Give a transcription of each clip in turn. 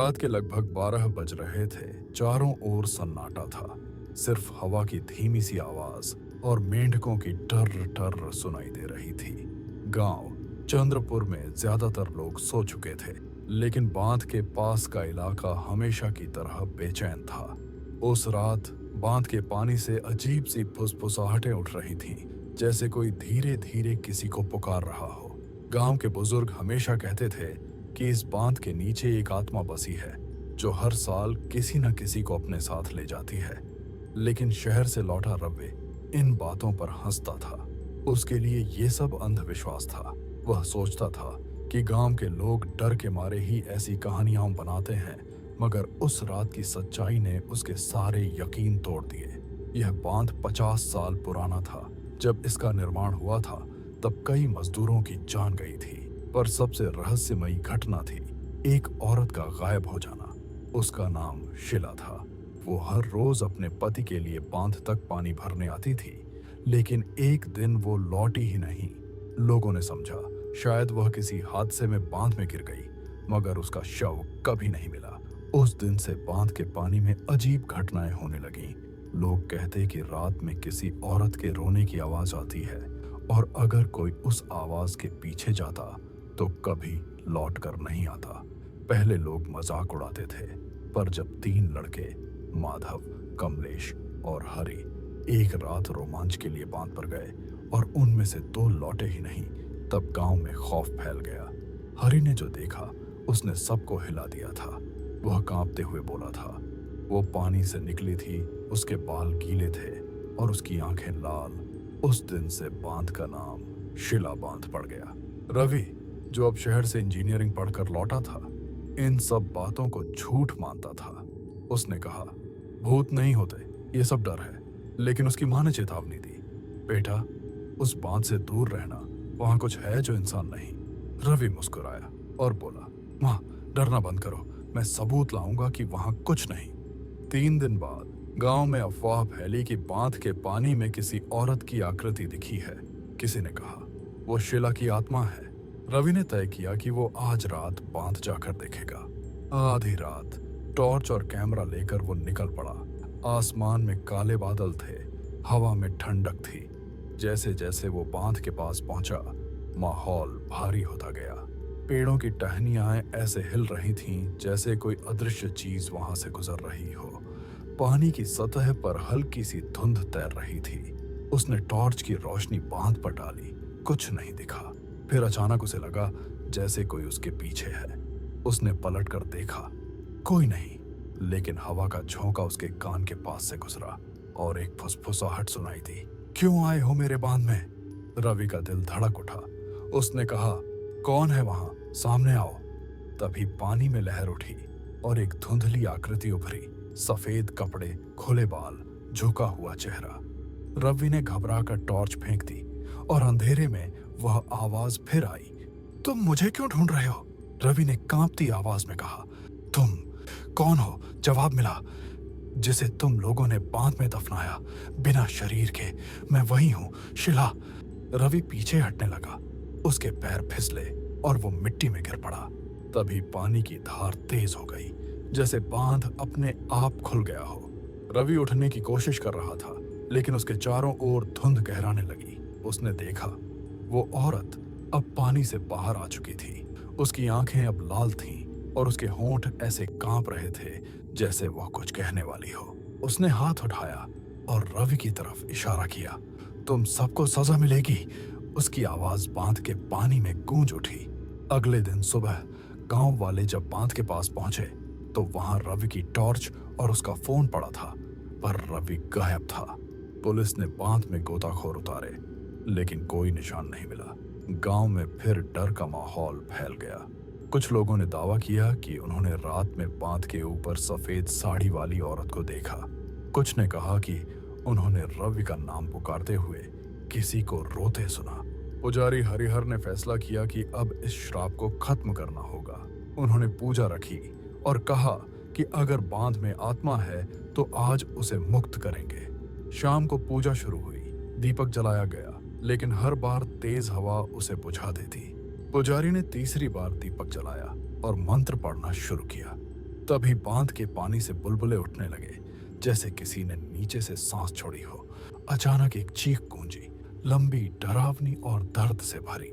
रात के लगभग 12 बज रहे थे। चारों ओर सन्नाटा था। सिर्फ हवा की धीमी सी आवाज और मेंढकों की टर्र टर्र सुनाई दे रही थी। गांव चंद्रपुर में ज्यादातर लोग सो चुके थे, लेकिन बांध के पास का इलाका हमेशा की तरह बेचैन था। उस रात बांध के पानी से अजीब सी फुसफुसाहटें उठ रही थीं, जैसे कोई धीरे धीरे किसी को पुकार रहा हो। गांव के बुजुर्ग हमेशा कहते थे कि इस बांध के नीचे एक आत्मा बसी है जो हर साल किसी न किसी को अपने साथ ले जाती है। लेकिन शहर से लौटा रवि इन बातों पर हंसता था। उसके लिए ये सब अंधविश्वास था। वह सोचता था कि गांव के लोग डर के मारे ही ऐसी कहानियां बनाते हैं, मगर उस रात की सच्चाई ने उसके सारे यकीन तोड़ दिए। यह बांध 50 साल पुराना था। जब इसका निर्माण हुआ था तब कई मजदूरों की जान गई थी, पर सबसे रहस्यमयी घटना थी एक औरत का गायब हो जाना। उसका नाम शिला था। वो हर रोज अपने पति के लिए बांध तक पानी भरने आती थी, लेकिन एक दिन वो लौटी ही नहीं। लोगों ने समझा शायद वह किसी हादसे में बांध में गिर गई, मगर उसका शव कभी नहीं मिला। उस दिन से बांध के पानी में अजीब घटनाएं होने लगीं। लोग कहते कि रात में किसी औरत के रोने की आवाज आती है, और अगर कोई उस आवाज के पीछे जाता तो कभी लौट कर नहीं आता। पहले लोग मजाक उड़ाते थे, पर जब 3 लड़के माधव, कमलेश और हरि एक रात रोमांच के लिए बांध पर गए और उनमें से 2 लौटे ही नहीं, तब गांव में खौफ फैल गया। हरि ने जो देखा उसने सबको हिला दिया था। वह कांपते हुए बोला था। वो पानी से निकली थी, उसके बाल गीले थे और उसकी आंखें लाल। उस दिन से बांध का नाम शिला बांध पड़ गया। रवि, जो अब शहर से इंजीनियरिंग पढ़कर लौटा था, इन सब बातों को झूठ मानता था। उसने कहा, भूत नहीं होते, ये सब डर है। लेकिन उसकी मां ने चेतावनी दी, बेटा उस बांध से दूर रहना, वहां कुछ है जो इंसान नहीं। रवि मुस्कुराया और बोला, मां डरना बंद करो, मैं सबूत लाऊंगा कि वहां कुछ नहीं। 3 दिन बाद गांव में अफवाह फैली कि बांध के पानी में किसी औरत की आकृति दिखी है। किसी ने कहा वो शिला की आत्मा है। रवि ने तय किया कि वो आज रात बांध जाकर देखेगा। आधी रात टॉर्च और कैमरा लेकर वो निकल पड़ा। आसमान में काले बादल थे, हवा में ठंडक थी। जैसे जैसे वो बांध के पास पहुंचा, माहौल भारी होता गया। पेड़ों की टहनियां ऐसे हिल रही थीं जैसे कोई अदृश्य चीज वहां से गुजर रही हो। पानी की सतह पर हल्की सी धुंध तैर रही थी। उसने टॉर्च की रोशनी बांध पर डाली, कुछ नहीं दिखा। फिर अचानक उसे लगा जैसे कोई उसके पीछे है। उसने पलटकर देखा, कोई नहीं, लेकिन हवा का झोंका उसके कान के पास से गुजरा और एक फुसफुसाहट सुनाई दी। क्यों आए हो मेरे बांध में? रवि का दिल धड़क उठा। उसने कहा, कौन है वहां, सामने आओ। तभी पानी में लहर उठी और एक धुंधली आकृति उभरी। सफेद कपड़े, खुले बाल, झुका हुआ चेहरा। रवि ने घबराकर टॉर्च फेंक दी और अंधेरे में वह आवाज फिर आई, तुम मुझे क्यों ढूंढ रहे हो? रवि ने कांपती आवाज में कहा, तुम कौन हो? जवाब मिला, जिसे तुम लोगों ने बांध में दफनाया बिना शरीर के। मैं वही हूं, शिला। रवि पीछे हटने लगा। उसके पैर फिसले और वो मिट्टी में गिर पड़ा। तभी पानी की धार तेज हो गई, जैसे बांध अपने आप खुल गया हो। रवि उठने की कोशिश कर रहा था, लेकिन उसके चारों ओर धुंध गहराने लगी। उसने देखा वो औरत अब पानी से बाहर आ चुकी थी। उसकी आंखें अब लाल थीं और उसके होंठ ऐसे कांप रहे थे जैसे वह कुछ कहने वाली हो। उसने हाथ उठाया और रवि की तरफ इशारा किया, तुम सबको सजा मिलेगी। उसकी आवाज बांध के पानी में गूंज उठी। अगले दिन सुबह गांव वाले जब बांध के पास पहुंचे तो वहां रवि की टॉर्च और उसका फोन पड़ा था, पर रवि गायब था। पुलिस ने बांध में गोताखोर उतारे, लेकिन कोई निशान नहीं मिला। गांव में फिर डर का माहौल फैल गया। कुछ लोगों ने दावा किया कि उन्होंने रात में बांध के ऊपर सफेद साड़ी वाली औरत को देखा। कुछ ने कहा कि उन्होंने रवि का नाम पुकारते हुए किसी को रोते सुना। पुजारी हरिहर ने फैसला किया कि अब इस श्राप को खत्म करना होगा। उन्होंने पूजा रखी और कहा कि अगर बांध में आत्मा है तो आज उसे मुक्त करेंगे। शाम को पूजा शुरू हुई, दीपक जलाया गया, लेकिन हर बार तेज हवा उसे बुझा देती। पुजारी ने तीसरी बार दीपक जलाया और मंत्र पढ़ना शुरू किया। तभी बांध के पानी से बुलबुले उठने लगे, जैसे किसी ने नीचे से सांस छोड़ी हो। अचानक एक चीख गूंजी, लंबी, डरावनी और दर्द से भरी।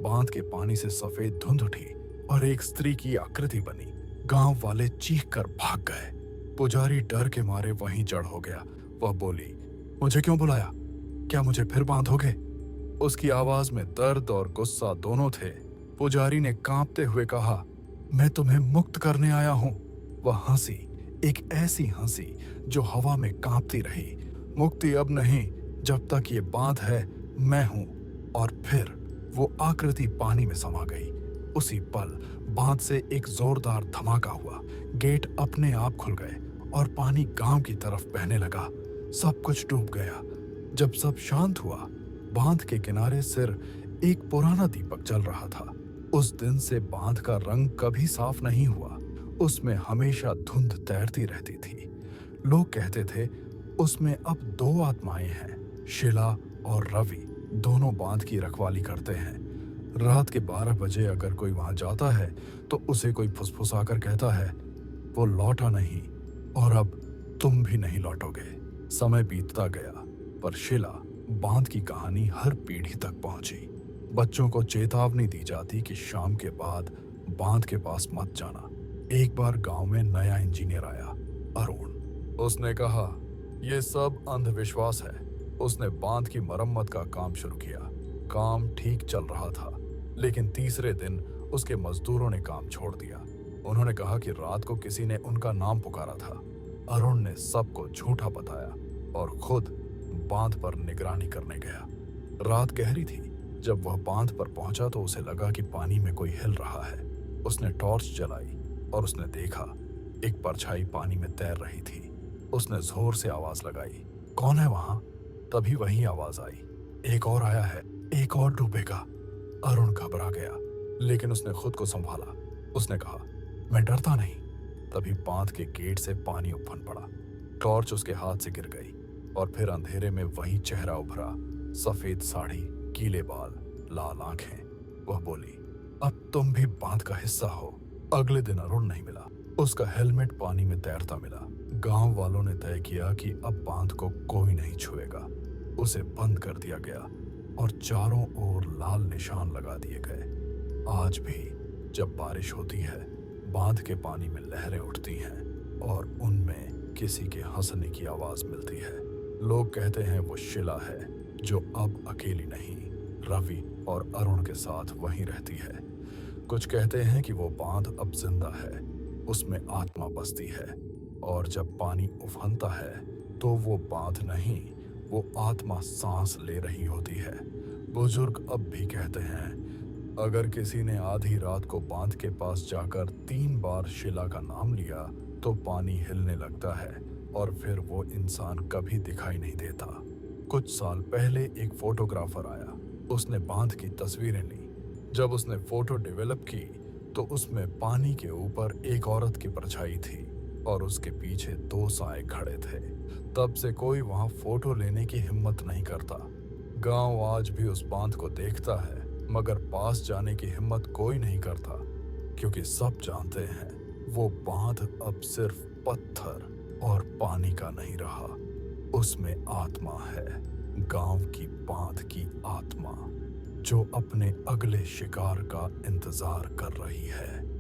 बांध के पानी से सफेद धुंध उठी और एक स्त्री की आकृति बनी। गांव वाले चीख कर भाग गए। पुजारी डर के मारे वहीं जड़ हो गया। वह बोली, मुझे क्यों बुलाया? क्या मुझे फिर बांधोगे? उसकी आवाज में दर्द और गुस्सा दोनों थे। पुजारी ने कांपते हुए कहा, मैं तुम्हें मुक्त करने आया हूं। वह हंसी, एक ऐसी हंसी जो हवा में कांपती रही। मुक्ति अब नहीं, जब तक ये बांध है मैं हूं। और फिर वो आकृति पानी में समा गई। उसी पल बांध से एक जोरदार धमाका हुआ। गेट अपने आप खुल गए और पानी गांव की तरफ बहने लगा। सब कुछ डूब गया। जब सब शांत हुआ, बांध के किनारे सिर्फ एक पुराना दीपक जल रहा था। उस दिन से बांध का रंग कभी साफ नहीं हुआ। उसमें हमेशा धुंध तैरती रहती थी। लोग कहते थे उसमें अब दो आत्माएं हैं, शिला और रवि। दोनों बांध की रखवाली करते हैं। रात के 12 बजे अगर कोई वहां जाता है तो उसे कोई फुसफुसाकर कहता है, वो लौटा नहीं और अब तुम भी नहीं लौटोगे। समय बीतता गया, पर शिला, बांध की कहानी हर पीढ़ी तक पहुंची। बच्चों को चेतावनी दी जाती कि शाम के बाद बांध के पास मत जाना। एक बार गांव में नया इंजीनियर आया, अरुण। उसने कहा, यह सब अंधविश्वास है। उसने बांध की मरम्मत का काम शुरू किया। काम ठीक चल रहा था, लेकिन तीसरे दिन उसके मजदूरों ने काम छोड़ दिया। उन्होंने कहा कि रात को किसी ने उनका नाम पुकारा था। अरुण ने सबको झूठा बताया और खुद बांध पर निगरानी करने गया। रात गहरी थी। जब वह बांध पर पहुंचा तो उसे लगा कि पानी में कोई हिल रहा है। उसने टॉर्च जलाई और उसने देखा एक परछाई पानी में तैर रही थी। उसने जोर से आवाज लगाई, कौन है वहां? तभी वही आवाज आई, एक और आया है, एक और डूबेगा। अरुण घबरा गया, लेकिन उसने खुद को संभाला। उसने कहा, मैं डरता नहीं। तभी बांध के गेट से पानी उफन पड़ा। टॉर्च उसके हाथ से गिर गई और फिर अंधेरे में वही चेहरा उभरा, सफेद साड़ी, गीले बाल, लाल आंखें। वह बोली, अब तुम भी बांध का हिस्सा हो। अगले दिन अरुण नहीं मिला। उसका हेलमेट पानी में तैरता मिला। गांव वालों ने तय किया कि अब बांध को कोई नहीं छुएगा। उसे बंद कर दिया गया और चारों ओर लाल निशान लगा दिए गए। आज भी जब बारिश होती है, बांध के पानी में लहरें उठती हैं और उनमें किसी के हंसने की आवाज मिलती है। लोग कहते हैं वो शिला है जो अब अकेली नहीं, रवि और अरुण के साथ वहीं रहती है। कुछ कहते हैं कि वो बांध अब जिंदा है, उसमें आत्मा बसती है और जब पानी उफनता है तो वो बांध नहीं, वो आत्मा सांस ले रही होती है। बुजुर्ग अब भी कहते हैं, अगर किसी ने आधी रात को बांध के पास जाकर 3 बार शिला का नाम लिया तो पानी हिलने लगता है और फिर वो इंसान कभी दिखाई नहीं देता। कुछ साल पहले एक फोटोग्राफर आया। उसने बांध की तस्वीरें ली। जब उसने फोटो डेवलप की तो उसमें पानी के ऊपर एक औरत की परछाई थी और उसके पीछे 2 साए खड़े थे। तब से कोई वहां फोटो लेने की हिम्मत नहीं करता। गांव आज भी उस बांध को देखता है, मगर पास जाने की हिम्मत कोई नहीं करता, क्योंकि सब जानते हैं वो बांध अब सिर्फ पत्थर और पानी का नहीं रहा, उसमें आत्मा है, गांव की बांध की आत्मा, जो अपने अगले शिकार का इंतजार कर रही है।